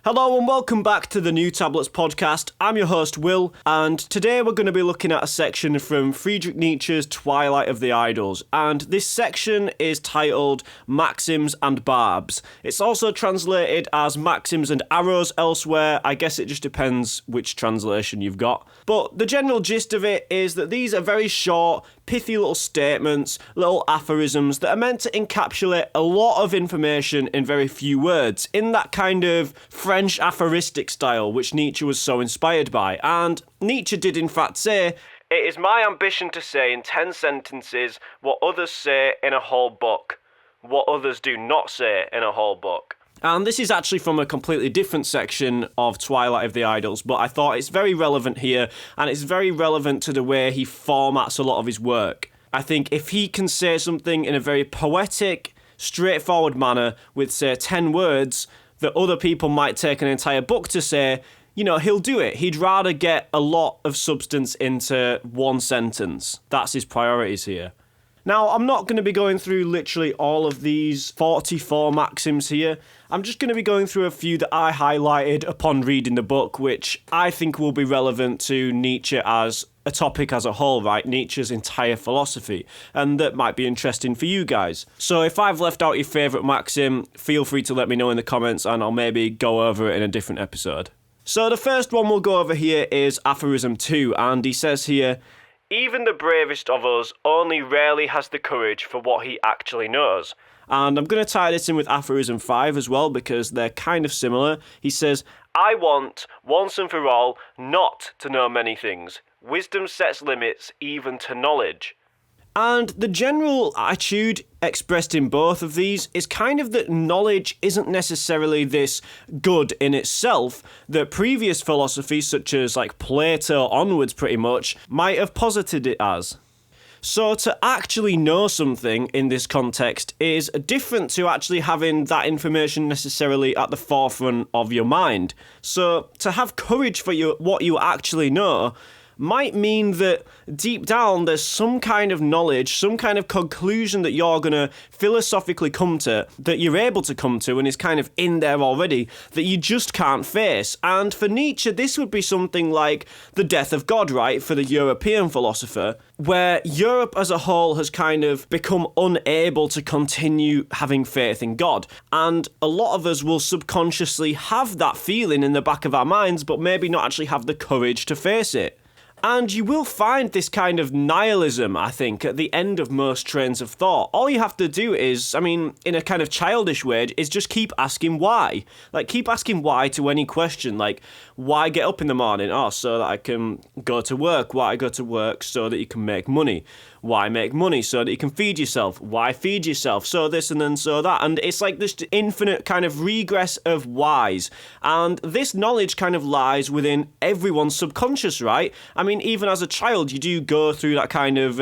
Hello and welcome back to the New Tablets podcast. I'm your host Will, and today we're going to be looking at a section from Friedrich Nietzsche's Twilight of the Idols, and this section is titled Maxims and Barbs. It's also translated as Maxims and Arrows elsewhere. I guess it just depends which translation you've got. But the general gist of it is that these are very short, pithy little statements, little aphorisms that are meant to encapsulate a lot of information in very few words, in that kind of French aphoristic style which Nietzsche was so inspired by. And Nietzsche did in fact say, "It is my ambition to say in 10 sentences what others say in a whole book, what others do not say in a whole book." And this is actually from a completely different section of Twilight of the Idols, but I thought it's very relevant here, and it's very relevant to the way he formats a lot of his work. I think if he can say something in a very poetic, straightforward manner with, say, 10 words that other people might take an entire book to say, he'll do it. He'd rather get a lot of substance into one sentence. That's his priorities here. Now, I'm not going to be going through literally all of these 44 maxims here. I'm just going to be going through a few that I highlighted upon reading the book, which I think will be relevant to Nietzsche as a topic as a whole, right? Nietzsche's entire philosophy, and that might be interesting for you guys. So if I've left out your favourite maxim, feel free to let me know in the comments, and I'll maybe go over it in a different episode. So the first one we'll go over here is aphorism 2, and he says here, "Even the bravest of us only rarely has the courage for what he actually knows." And I'm going to tie this in with aphorism 5 as well, because they're kind of similar. He says, "I want, once and for all, not to know many things. Wisdom sets limits even to knowledge." And the general attitude expressed in both of these is kind of that knowledge isn't necessarily this good in itself that previous philosophies, such as like Plato onwards pretty much, might have posited it as. So to actually know something in this context is different to actually having that information necessarily at the forefront of your mind. So to have courage for what you actually know might mean that deep down there's some kind of knowledge, some kind of conclusion that you're going to philosophically come to, that you're able to come to and is kind of in there already, that you just can't face. And for Nietzsche, this would be something like the death of God, right, for the European philosopher, where Europe as a whole has kind of become unable to continue having faith in God. And a lot of us will subconsciously have that feeling in the back of our minds, but maybe not actually have the courage to face it. And you will find this kind of nihilism, I think, at the end of most trains of thought. All you have to do is, in a kind of childish way, is just keep asking why. Like, keep asking why to any question. Like, why get up in the morning? Oh, so that I can go to work. Why I go to work? So that you can make money. Why make money? So that you can feed yourself. Why feed yourself? So this and then so that. And it's like this infinite kind of regress of whys. And this knowledge kind of lies within everyone's subconscious, right? Even as a child, you do go through that kind of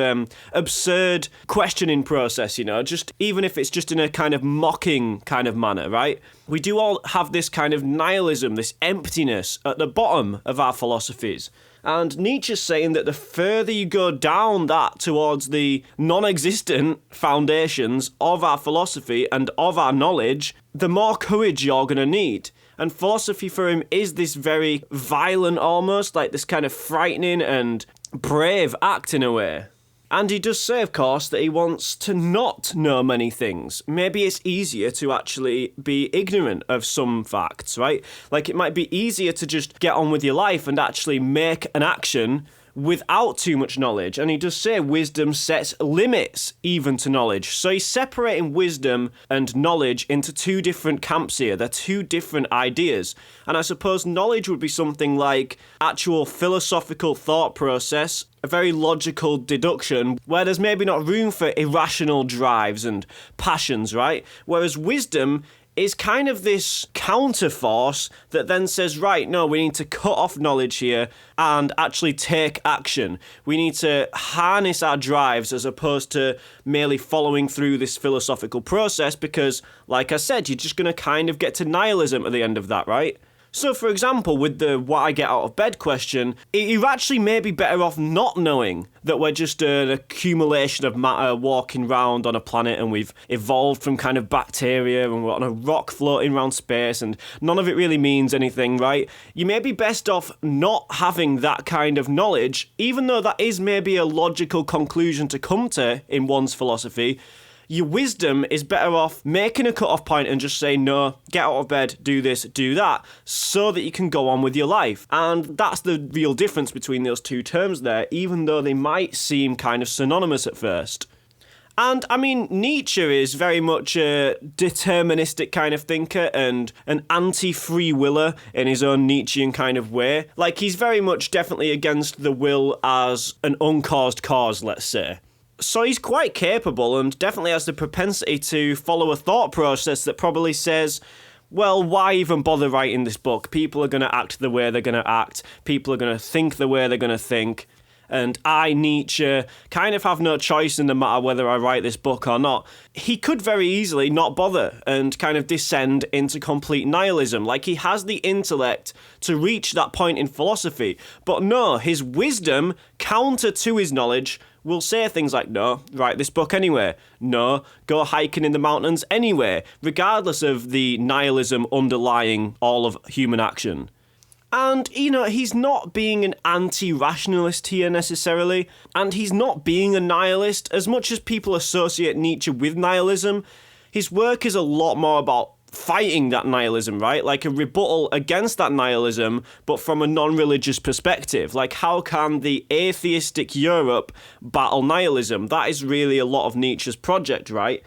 absurd questioning process, just even if it's just in a kind of mocking kind of manner, right? We do all have this kind of nihilism, this emptiness at the bottom of our philosophies. And Nietzsche's saying that the further you go down that towards the non-existent foundations of our philosophy and of our knowledge, the more courage you're going to need. And philosophy for him is this very violent almost, like this kind of frightening and brave act in a way. And he does say, of course, that he wants to not know many things. Maybe it's easier to actually be ignorant of some facts, right? Like it might be easier to just get on with your life and actually make an action without too much knowledge. And he does say wisdom sets limits even to knowledge. So he's separating wisdom and knowledge into two different camps here. They're two different ideas. And I suppose knowledge would be something like actual philosophical thought process, a very logical deduction, where there's maybe not room for irrational drives and passions, right? Whereas wisdom is kind of this counterforce that then says, right, no, we need to cut off knowledge here and actually take action. We need to harness our drives as opposed to merely following through this philosophical process because, like I said, you're just going to kind of get to nihilism at the end of that, right? So, for example, with the what I get out of bed question, you're actually maybe better off not knowing that we're just an accumulation of matter walking around on a planet and we've evolved from kind of bacteria and we're on a rock floating around space and none of it really means anything, right? You may be best off not having that kind of knowledge, even though that is maybe a logical conclusion to come to in one's philosophy. Your wisdom is better off making a cut-off point and just saying, no, get out of bed, do this, do that, so that you can go on with your life. And that's the real difference between those two terms there, even though they might seem kind of synonymous at first. And, I mean, Nietzsche is very much a deterministic kind of thinker and an anti-free willer in his own Nietzschean kind of way. Like, he's very much definitely against the will as an uncaused cause, let's say. So he's quite capable and definitely has the propensity to follow a thought process that probably says, well, why even bother writing this book? People are going to act the way they're going to act. People are going to think the way they're going to think. And I, Nietzsche, kind of have no choice in the matter whether I write this book or not. He could very easily not bother and kind of descend into complete nihilism. Like, he has the intellect to reach that point in philosophy. But no, his wisdom, counter to his knowledge, will say things like, no, write this book anyway. No, go hiking in the mountains anyway, regardless of the nihilism underlying all of human action. And, you know, he's not being an anti-rationalist here necessarily, and he's not being a nihilist. As much as people associate Nietzsche with nihilism, his work is a lot more about fighting that nihilism, right? Like a rebuttal against that nihilism, but from a non-religious perspective. Like, how can the atheistic Europe battle nihilism? That is really a lot of Nietzsche's project, right?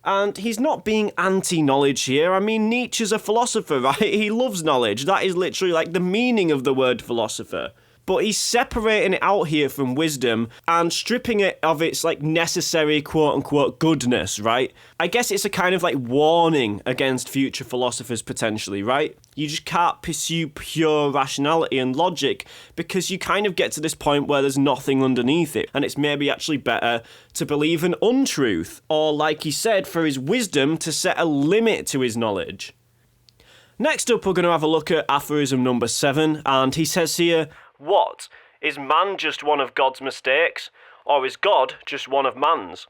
And he's not being anti-knowledge here. I mean, Nietzsche's a philosopher, right? He loves knowledge. That is literally like the meaning of the word philosopher. But he's separating it out here from wisdom and stripping it of its like necessary quote-unquote goodness, right? I guess it's a kind of like warning against future philosophers potentially, right? You just can't pursue pure rationality and logic because you kind of get to this point where there's nothing underneath it, and it's maybe actually better to believe an untruth, or like he said, for his wisdom to set a limit to his knowledge. Next up, we're going to have a look at aphorism number 7, and he says here, what? Is man just one of God's mistakes? Or is God just one of man's?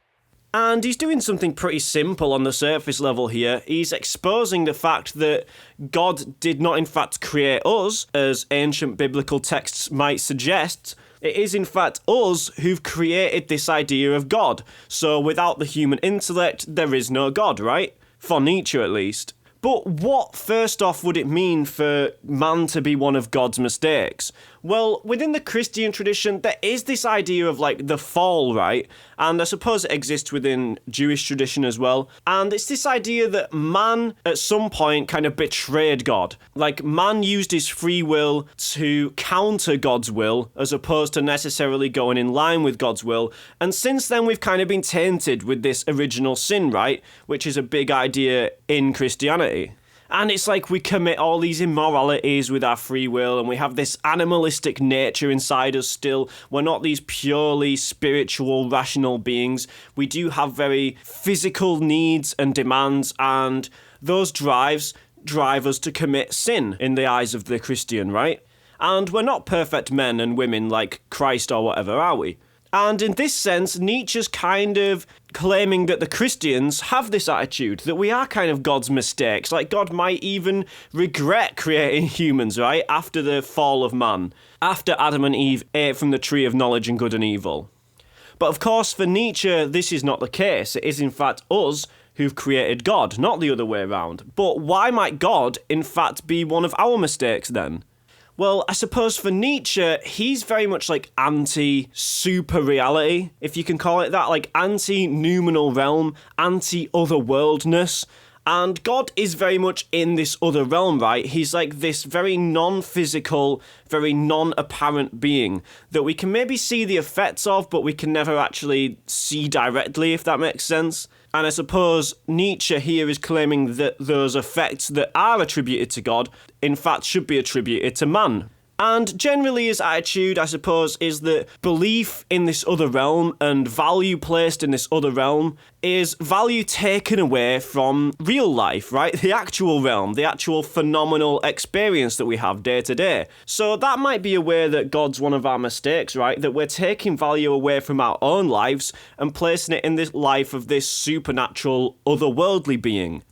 And he's doing something pretty simple on the surface level here. He's exposing the fact that God did not in fact create us, as ancient biblical texts might suggest. It is in fact us who've created this idea of God. So without the human intellect, there is no God, right? For Nietzsche at least. But what, first off, would it mean for man to be one of God's mistakes? Well, within the Christian tradition, there is this idea of, like, the fall, right? And I suppose it exists within Jewish tradition as well. And it's this idea that man, at some point, kind of betrayed God. Like, man used his free will to counter God's will, as opposed to necessarily going in line with God's will. And since then, we've kind of been tainted with this original sin, right? Which is a big idea in Christianity. And it's like we commit all these immoralities with our free will, and we have this animalistic nature inside us still. We're not these purely spiritual, rational beings. We do have very physical needs and demands, and those drive us to commit sin in the eyes of the Christian, right? And we're not perfect men and women like Christ or whatever, are we? And in this sense, Nietzsche's kind of claiming that the Christians have this attitude, that we are kind of God's mistakes. Like, God might even regret creating humans, right, after the fall of man, after Adam and Eve ate from the tree of knowledge and good and evil. But of course, for Nietzsche, this is not the case. It is in fact us who've created God, not the other way around. But why might God, in fact, be one of our mistakes then? Well, I suppose for Nietzsche, he's very much like anti-super reality, if you can call it that, like anti-noumenal realm, anti-otherworldness. And God is very much in this other realm, right? He's like this very non-physical, very non-apparent being that we can maybe see the effects of, but we can never actually see directly, if that makes sense. And I suppose Nietzsche here is claiming that those effects that are attributed to God, in fact, should be attributed to man. And generally his attitude, I suppose, is that belief in this other realm and value placed in this other realm is value taken away from real life, right? The actual realm, the actual phenomenal experience that we have day to day. So that might be a way that God's one of our mistakes, right? That we're taking value away from our own lives and placing it in this life of this supernatural, otherworldly being.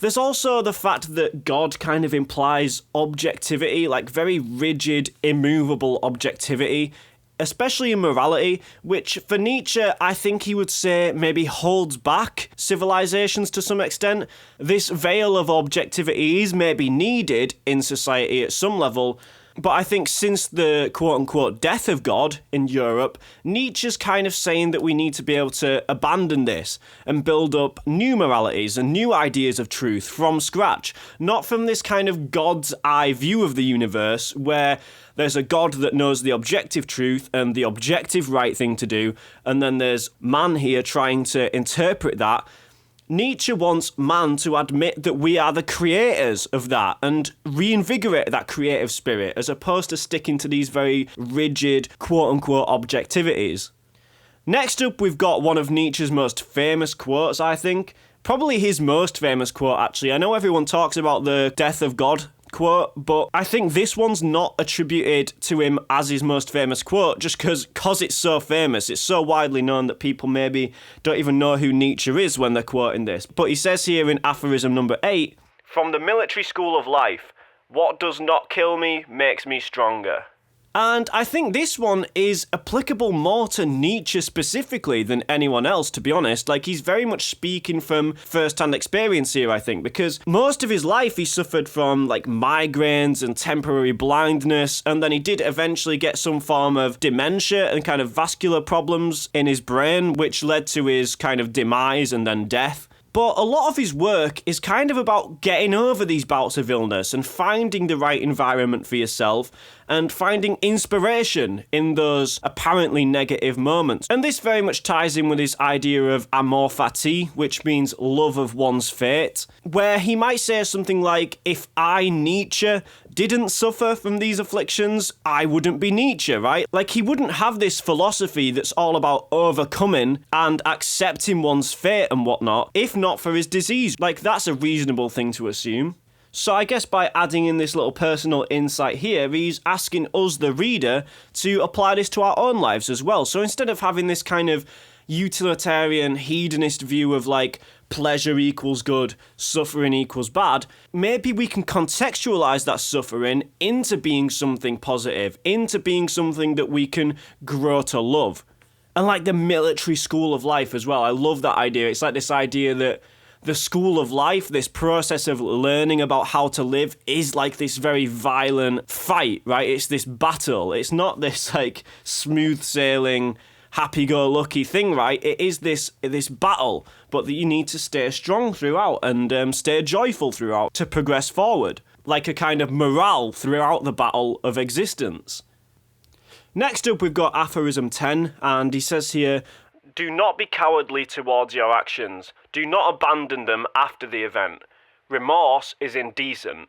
There's also the fact that God kind of implies objectivity, like very rigid, immovable objectivity, especially in morality, which for Nietzsche, I think he would say maybe holds back civilizations to some extent. This veil of objectivity is maybe needed in society at some level, but I think since the quote-unquote death of God in Europe, Nietzsche's kind of saying that we need to be able to abandon this and build up new moralities and new ideas of truth from scratch, not from this kind of God's eye view of the universe where there's a God that knows the objective truth and the objective right thing to do, and then there's man here trying to interpret that. Nietzsche wants man to admit that we are the creators of that and reinvigorate that creative spirit as opposed to sticking to these very rigid, quote-unquote, objectivities. Next up, we've got one of Nietzsche's most famous quotes, I think. Probably his most famous quote, actually. I know everyone talks about the death of God quote, but I think this one's not attributed to him as his most famous quote just because it's so famous. It's so widely known that people maybe don't even know who Nietzsche is when they're quoting this. But he says here in aphorism number 8, "From the military school of life, what does not kill me makes me stronger." And I think this one is applicable more to Nietzsche specifically than anyone else, to be honest. Like, he's very much speaking from first-hand experience here, I think, because most of his life he suffered from, like, migraines and temporary blindness, and then he did eventually get some form of dementia and kind of vascular problems in his brain, which led to his kind of demise and then death. But a lot of his work is kind of about getting over these bouts of illness and finding the right environment for yourself and finding inspiration in those apparently negative moments. And this very much ties in with his idea of amour fati, which means love of one's fate, where he might say something like, if I, Nietzsche, didn't suffer from these afflictions, I wouldn't be Nietzsche, right? Like, he wouldn't have this philosophy that's all about overcoming and accepting one's fate and whatnot, if not for his disease. Like, that's a reasonable thing to assume. So I guess by adding in this little personal insight here, he's asking us, the reader, to apply this to our own lives as well. So instead of having this kind of utilitarian, hedonist view of, like, pleasure equals good, suffering equals bad, maybe we can contextualize that suffering into being something positive, into being something that we can grow to love. And like the military school of life as well, I love that idea. It's like this idea that the school of life, this process of learning about how to live, is like this very violent fight, right? It's this battle. It's not this like smooth sailing, happy-go-lucky thing, right? It is this battle, but that you need to stay strong throughout and stay joyful throughout to progress forward, like a kind of morale throughout the battle of existence. Next up, we've got aphorism 10, and he says here, "Do not be cowardly towards your actions. Do not abandon them after the event. Remorse is indecent."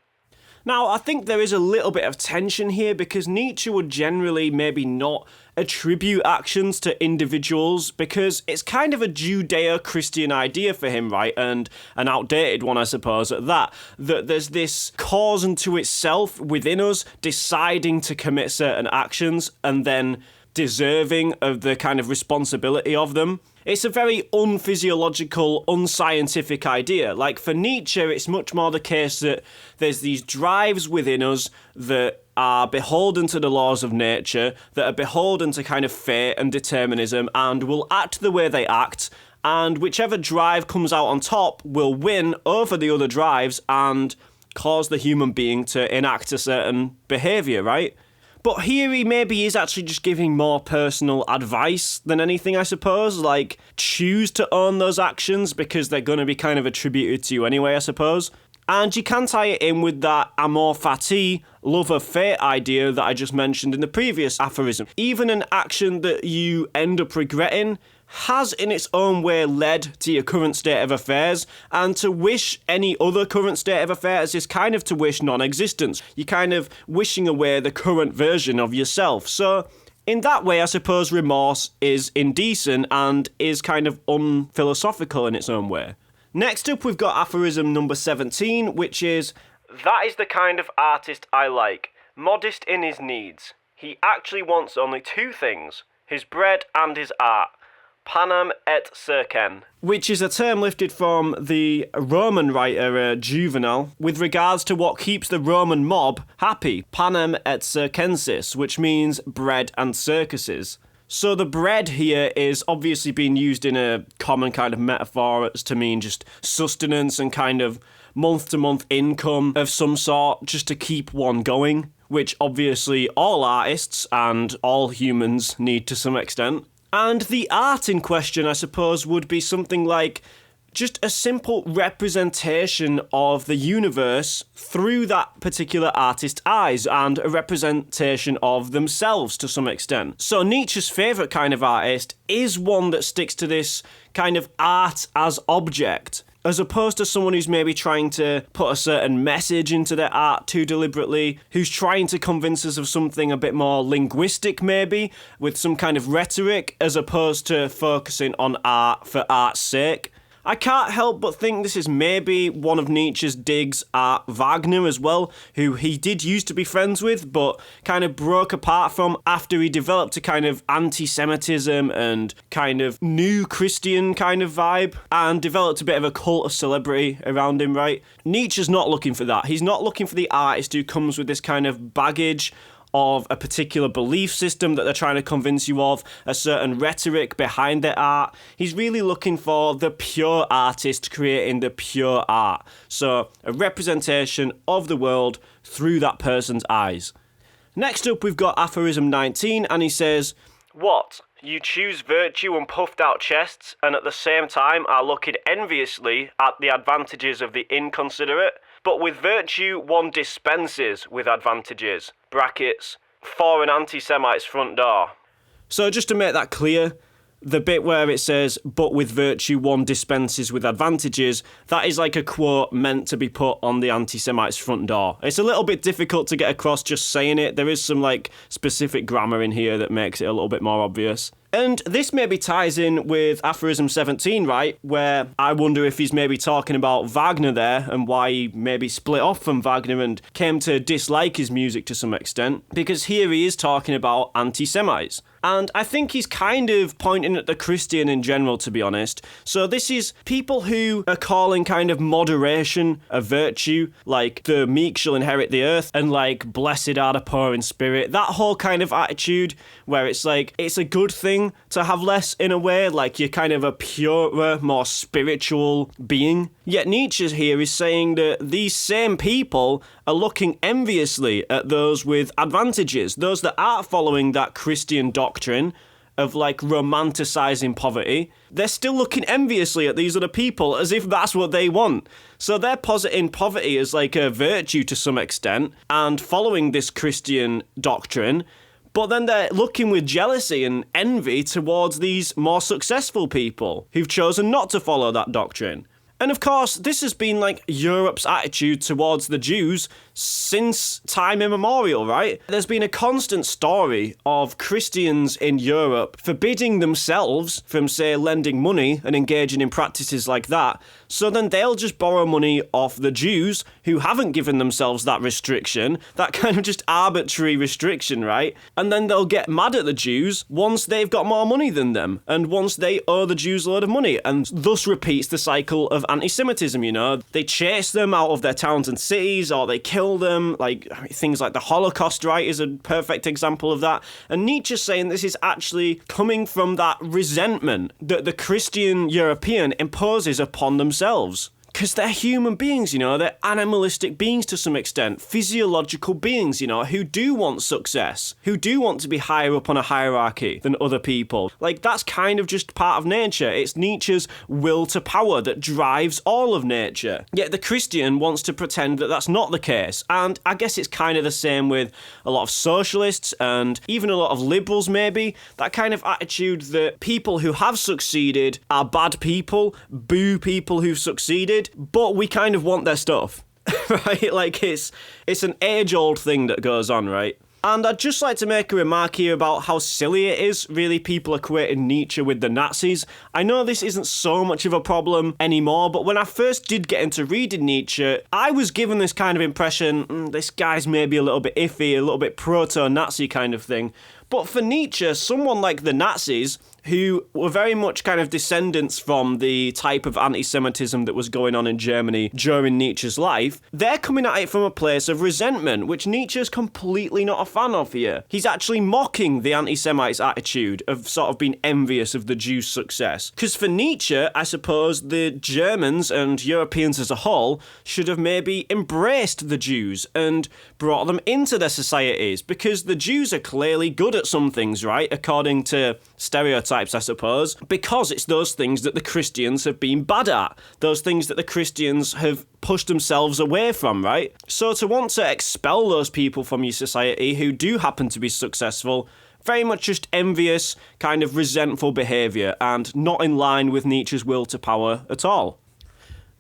Now, I think there is a little bit of tension here because Nietzsche would generally maybe not attribute actions to individuals because it's kind of a Judeo-Christian idea for him, right? And an outdated one, I suppose, at that. That there's this cause unto itself within us deciding to commit certain actions and then deserving of the kind of responsibility of them. It's a very unphysiological, unscientific idea. Like for Nietzsche, it's much more the case that there's these drives within us that are beholden to the laws of nature, that are beholden to kind of fate and determinism, and will act the way they act, and whichever drive comes out on top will win over the other drives and cause the human being to enact a certain behaviour, right? But here he maybe is actually just giving more personal advice than anything, I suppose. Like, choose to own those actions because they're going to be kind of attributed to you anyway, I suppose. And you can tie it in with that amour fati, love of fate idea that I just mentioned in the previous aphorism. Even an action that you end up regretting has in its own way led to your current state of affairs, and to wish any other current state of affairs is kind of to wish non-existence. You're kind of wishing away the current version of yourself. So in that way, I suppose remorse is indecent and is kind of unphilosophical in its own way. Next up, we've got aphorism number 17, which is, "That is the kind of artist I like, modest in his needs. He actually wants only two things, his bread and his art. Panem et circem," which is a term lifted from the Roman writer Juvenal with regards to what keeps the Roman mob happy, panem et circenses, which means bread and circuses. So the bread here is obviously being used in a common kind of metaphor to mean just sustenance and kind of month-to-month income of some sort, just to keep one going, which obviously all artists and all humans need to some extent. And the art in question, I suppose, would be something like just a simple representation of the universe through that particular artist's eyes, and a representation of themselves to some extent. So Nietzsche's favourite kind of artist is one that sticks to this kind of art as object, as opposed to someone who's maybe trying to put a certain message into their art too deliberately, who's trying to convince us of something a bit more linguistic maybe, with some kind of rhetoric, as opposed to focusing on art for art's sake. I can't help but think this is maybe one of Nietzsche's digs at Wagner as well, who he did used to be friends with, but kind of broke apart from after he developed a kind of anti-Semitism and kind of new Christian kind of vibe, and developed a bit of a cult of celebrity around him, right? Nietzsche's not looking for that. He's not looking for the artist who comes with this kind of baggage of a particular belief system that they're trying to convince you of, a certain rhetoric behind their art. He's really looking for the pure artist creating the pure art. So a representation of the world through that person's eyes. Next up, we've got aphorism 19, and he says, "What? You choose virtue and puffed out chests, and at the same time are looking enviously at the advantages of the inconsiderate? But with virtue one dispenses with advantages, brackets, for an anti-Semite's front door." So just to make that clear, the bit where it says, "but with virtue one dispenses with advantages," that is like a quote meant to be put on the anti-Semite's front door. It's a little bit difficult to get across just saying it. There is some like specific grammar in here that makes it a little bit more obvious. And this maybe ties in with aphorism 17, right? Where I wonder if he's maybe talking about Wagner there and why he maybe split off from Wagner and came to dislike his music to some extent. Because here he is talking about anti-Semites. And I think he's kind of pointing at the Christian in general, to be honest. So this is people who are calling kind of moderation a virtue, like the meek shall inherit the earth, and like blessed are the poor in spirit. That whole kind of attitude where it's like, it's a good thing to have less in a way, like you're kind of a purer, more spiritual being. Yet Nietzsche here is saying that these same people are looking enviously at those with advantages, those that aren't following that Christian doctrine of like romanticizing poverty. They're still looking enviously at these other people as if that's what they want. So they're positing poverty as like a virtue to some extent and following this Christian doctrine, but then they're looking with jealousy and envy towards these more successful people who've chosen not to follow that doctrine. And of course, this has been like Europe's attitude towards the Jews since time immemorial, right? There's been a constant story of Christians in Europe forbidding themselves from, say, lending money and engaging in practices like that. So then they'll just borrow money off the Jews who haven't given themselves that restriction, that kind of just arbitrary restriction, right? And then they'll get mad at the Jews once they've got more money than them and once they owe the Jews a load of money, and thus repeats the cycle of anti-Semitism, you know? They chase them out of their towns and cities, or they kill them, like things like the Holocaust, right, is a perfect example of that. And Nietzsche's saying this is actually coming from that resentment that the Christian European imposes upon themselves. because they're human beings, they're animalistic beings to some extent, physiological beings, who do want success, who do want to be higher up on a hierarchy than other people. Like, that's kind of just part of nature. It's Nietzsche's will to power that drives all of nature. Yet the Christian wants to pretend that that's not the case, and I guess it's kind of the same with a lot of socialists and even a lot of liberals maybe, that kind of attitude that people who have succeeded are bad people, boo people who've succeeded, but we kind of want their stuff, right? Like, it's an age-old thing that goes on, right? And I'd just like to make a remark here about how silly it is, really, people equating Nietzsche with the Nazis. I know this isn't so much of a problem anymore, but when I first did get into reading Nietzsche, I was given this kind of impression, this guy's maybe a little bit iffy, a little bit proto-Nazi kind of thing. But for Nietzsche, someone like the Nazis, who were very much kind of descendants from the type of anti-Semitism that was going on in Germany during Nietzsche's life, they're coming at it from a place of resentment, which Nietzsche's completely not a fan of here. He's actually mocking the anti-Semites' attitude of sort of being envious of the Jews' success. Because for Nietzsche, I suppose the Germans and Europeans as a whole should have maybe embraced the Jews and brought them into their societies, because the Jews are clearly good at some things, right? According to stereotypes, I suppose, because it's those things that the Christians have been bad at, those things that the Christians have pushed themselves away from, right? So to want to expel those people from your society who do happen to be successful, very much just envious, kind of resentful behaviour, and not in line with Nietzsche's will to power at all.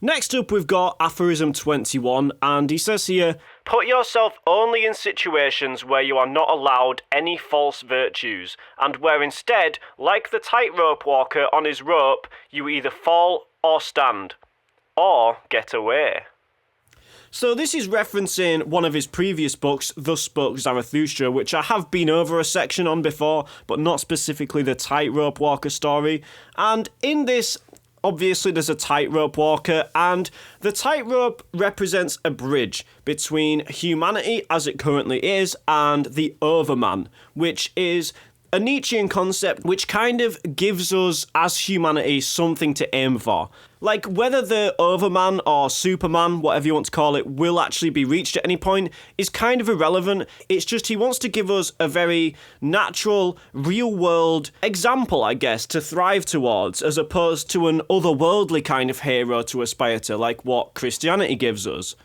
Next up, we've got aphorism 21, and he says here, "Put yourself only in situations where you are not allowed any false virtues, and where instead, like the tightrope walker on his rope, you either fall or stand, or get away." So this is referencing one of his previous books, Thus Spoke Zarathustra, which I have been over a section on before, but not specifically the tightrope walker story. And in this, obviously there's a tightrope walker, and the tightrope represents a bridge between humanity as it currently is and the overman, which is a Nietzschean concept which kind of gives us as humanity something to aim for. Like, whether the overman or superman, whatever you want to call it, will actually be reached at any point is kind of irrelevant. It's just he wants to give us a very natural, real-world example, I guess, to thrive towards, as opposed to an otherworldly kind of hero to aspire to, like what Christianity gives us.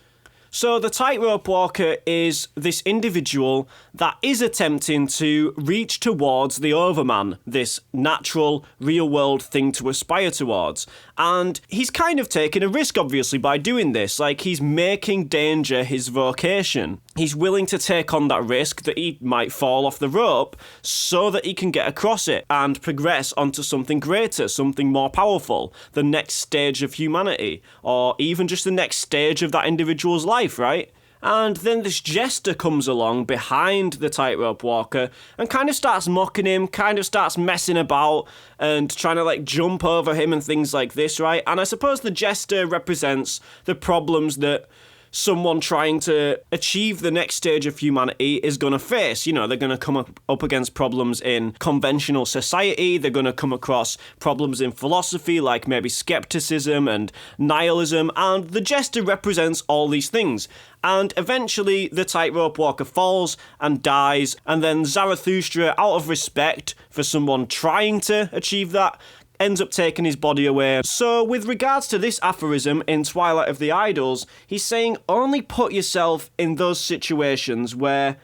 So the tightrope walker is this individual that is attempting to reach towards the overman, this natural, real-world thing to aspire towards. And he's kind of taking a risk, obviously, by doing this. Like, he's making danger his vocation. He's willing to take on that risk that he might fall off the rope so that he can get across it and progress onto something greater, something more powerful, the next stage of humanity, or even just the next stage of that individual's life, right? And then this jester comes along behind the tightrope walker and kind of starts mocking him, kind of starts messing about and trying to like jump over him and things like this, right? And I suppose the jester represents the problems that someone trying to achieve the next stage of humanity is going to face. You know, they're going to come up against problems in conventional society, they're going to come across problems in philosophy like maybe skepticism and nihilism, and the jester represents all these things. And eventually the tightrope walker falls and dies, and then Zarathustra, out of respect for someone trying to achieve that, ends up taking his body away. So with regards to this aphorism in Twilight of the Idols, he's saying only put yourself in those situations where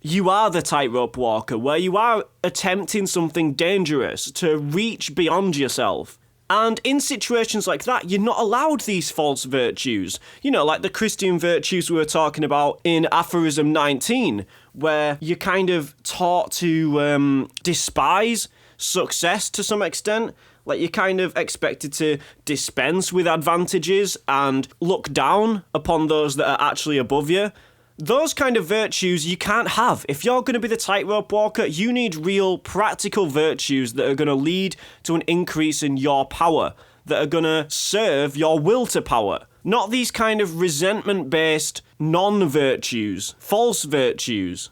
you are the tightrope walker, where you are attempting something dangerous to reach beyond yourself. And in situations like that, you're not allowed these false virtues. You know, like the Christian virtues we were talking about in aphorism 19, where you're kind of taught to despise success to some extent. Like, you're kind of expected to dispense with advantages and look down upon those that are actually above you. Those kind of virtues you can't have. If you're going to be the tightrope walker, you need real practical virtues that are going to lead to an increase in your power, that are going to serve your will to power. Not these kind of resentment-based non-virtues, false virtues.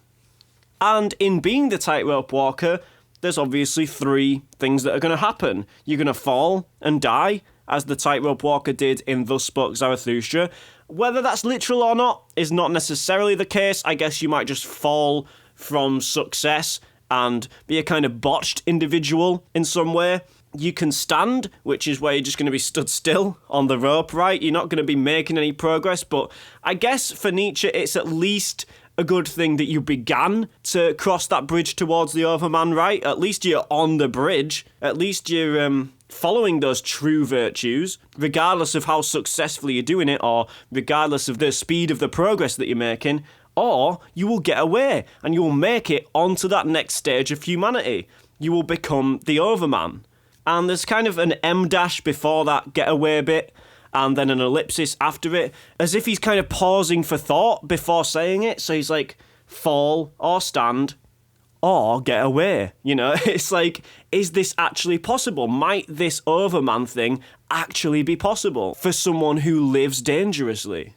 And in being the tightrope walker, there's obviously three things that are going to happen. You're going to fall and die, as the tightrope walker did in Thus Spoke Zarathustra. Whether that's literal or not is not necessarily the case. I guess you might just fall from success and be a kind of botched individual in some way. You can stand, which is where you're just going to be stood still on the rope, right? You're not going to be making any progress, but I guess for Nietzsche, it's at least a good thing that you began to cross that bridge towards the Overman, right? At least you're on the bridge. At least you're following those true virtues, regardless of how successfully you're doing it, or regardless of the speed of the progress that you're making, or you will get away and you will make it onto that next stage of humanity. You will become the Overman. And there's kind of an M dash before that getaway bit, and then an ellipsis after it, as if he's kind of pausing for thought before saying it. So he's like, fall or stand or get away. You know, it's like, is this actually possible? Might this Overman thing actually be possible for someone who lives dangerously?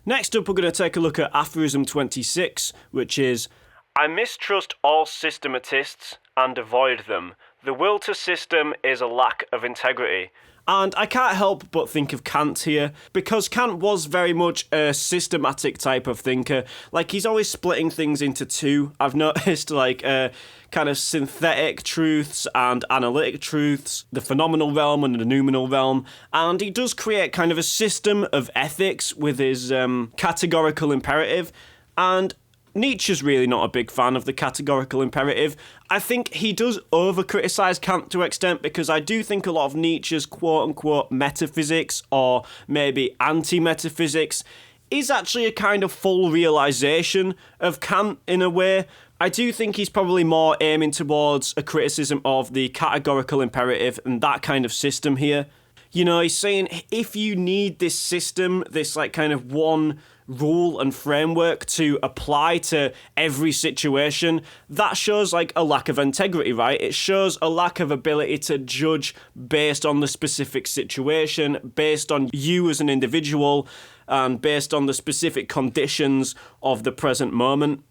Next up, we're going to take a look at aphorism 26, which is, I mistrust all systematists and avoid them. The will to system is a lack of integrity. And I can't help but think of Kant here, because Kant was very much a systematic type of thinker. Like, he's always splitting things into two. I've noticed, like, kind of synthetic truths and analytic truths, the phenomenal realm and the noumenal realm. And he does create kind of a system of ethics with his categorical imperative. And Nietzsche's really not a big fan of the categorical imperative. I think he does over-criticise Kant to an extent, because I do think a lot of Nietzsche's quote-unquote metaphysics, or maybe anti-metaphysics, is actually a kind of full realisation of Kant in a way. I do think he's probably more aiming towards a criticism of the categorical imperative and that kind of system here. You know, he's saying if you need this system, this like kind of one rule and framework to apply to every situation, that shows like a lack of integrity, right? It shows a lack of ability to judge based on the specific situation, based on you as an individual, and based on the specific conditions of the present moment.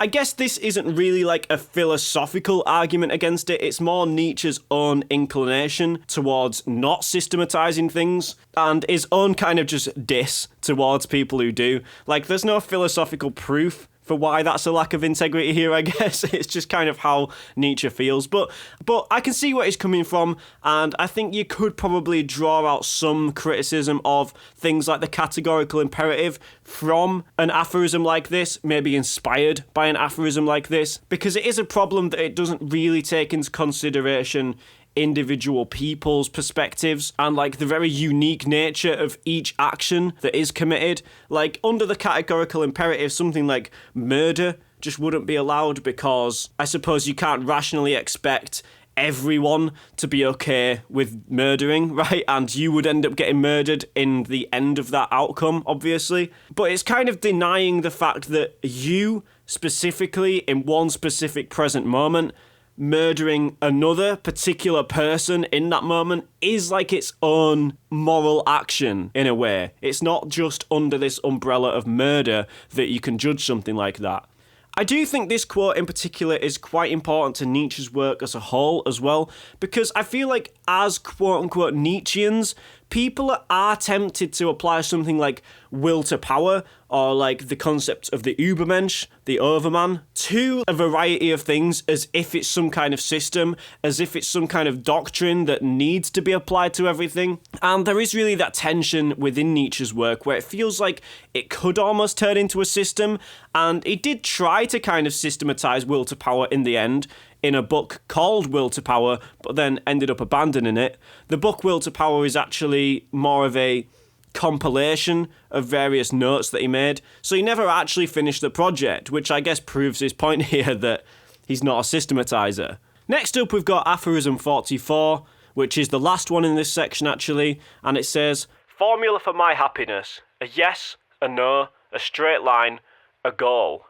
I guess this isn't really like a philosophical argument against it. It's more Nietzsche's own inclination towards not systematizing things, and his own kind of just diss towards people who do. Like, there's no philosophical proof for why that's a lack of integrity here, I guess. It's just kind of how Nietzsche feels. But I can see where he's coming from, and I think you could probably draw out some criticism of things like the categorical imperative from an aphorism like this, maybe inspired by an aphorism like this, because it is a problem that it doesn't really take into consideration individual people's perspectives and like the very unique nature of each action that is committed. Like, under the categorical imperative, something like murder just wouldn't be allowed, because I suppose you can't rationally expect everyone to be okay with murdering, right? And you would end up getting murdered in the end of that outcome, obviously. But it's kind of denying the fact that you, specifically in one specific present moment, murdering another particular person in that moment is like its own moral action in a way. It's not just under this umbrella of murder that you can judge something like that. I do think this quote in particular is quite important to Nietzsche's work as a whole as well, because I feel like as quote-unquote Nietzscheans, people are tempted to apply something like will to power, or like the concept of the Übermensch, the Overman, to a variety of things as if it's some kind of system, as if it's some kind of doctrine that needs to be applied to everything. And there is really that tension within Nietzsche's work where it feels like it could almost turn into a system, and he did try to kind of systematize will to power in the end, in a book called Will to Power, but then ended up abandoning it. The book Will to Power is actually more of a compilation of various notes that he made, so he never actually finished the project, which I guess proves his point here that he's not a systematizer. Next up, we've got aphorism 44, which is the last one in this section actually, and it says, formula for my happiness, a yes, a no, a straight line, a goal.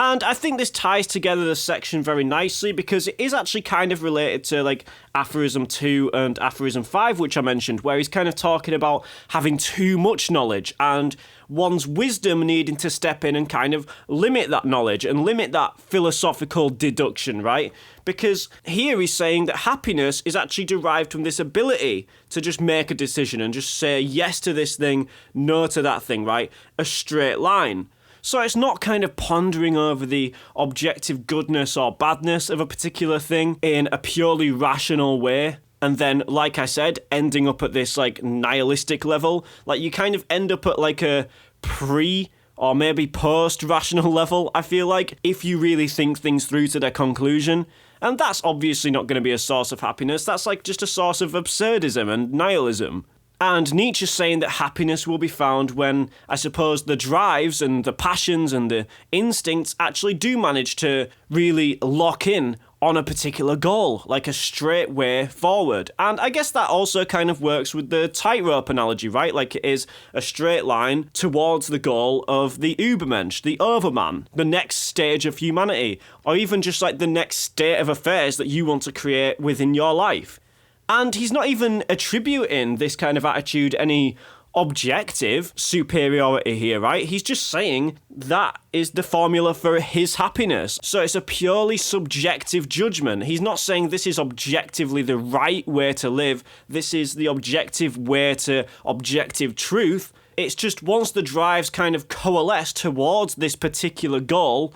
And I think this ties together the section very nicely because it is actually kind of related to like aphorism 2 and aphorism 5, which I mentioned, where he's kind of talking about having too much knowledge and one's wisdom needing to step in and kind of limit that knowledge and limit that philosophical deduction, right? Because here he's saying that happiness is actually derived from this ability to just make a decision and just say yes to this thing, no to that thing, right? A straight line. So it's not kind of pondering over the objective goodness or badness of a particular thing in a purely rational way. And then, like I said, ending up at this like nihilistic level. Like you kind of end up at like a pre or maybe post-rational level, I feel like, if you really think things through to their conclusion. And that's obviously not going to be a source of happiness. That's like just a source of absurdism and nihilism. And Nietzsche's saying that happiness will be found when, I suppose, the drives and the passions and the instincts actually do manage to really lock in on a particular goal, like a straight way forward. And I guess that also kind of works with the tightrope analogy, right? Like it is a straight line towards the goal of the Übermensch, the overman, the next stage of humanity, or even just like the next state of affairs that you want to create within your life. And he's not even attributing this kind of attitude any objective superiority here, right? He's just saying that is the formula for his happiness. So it's a purely subjective judgment. He's not saying this is objectively the right way to live. This is the objective way to objective truth. It's just once the drives kind of coalesce towards this particular goal,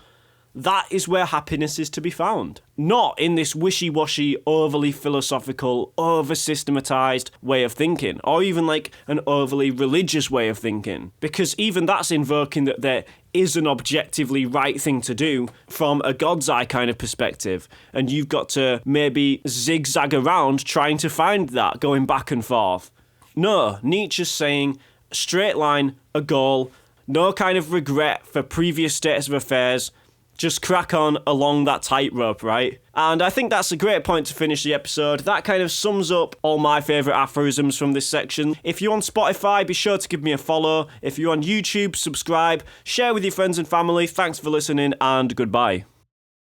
that is where happiness is to be found. Not in this wishy-washy, overly philosophical, over-systematized way of thinking, or even like an overly religious way of thinking. Because even that's invoking that there is an objectively right thing to do from a God's eye kind of perspective. And you've got to maybe zigzag around trying to find that, going back and forth. No, Nietzsche's saying straight line, a goal, no kind of regret for previous status of affairs. Just crack on along that tightrope, right? And I think that's a great point to finish the episode. That kind of sums up all my favourite aphorisms from this section. If you're on Spotify, be sure to give me a follow. If you're on YouTube, subscribe, share with your friends and family. Thanks for listening, and goodbye.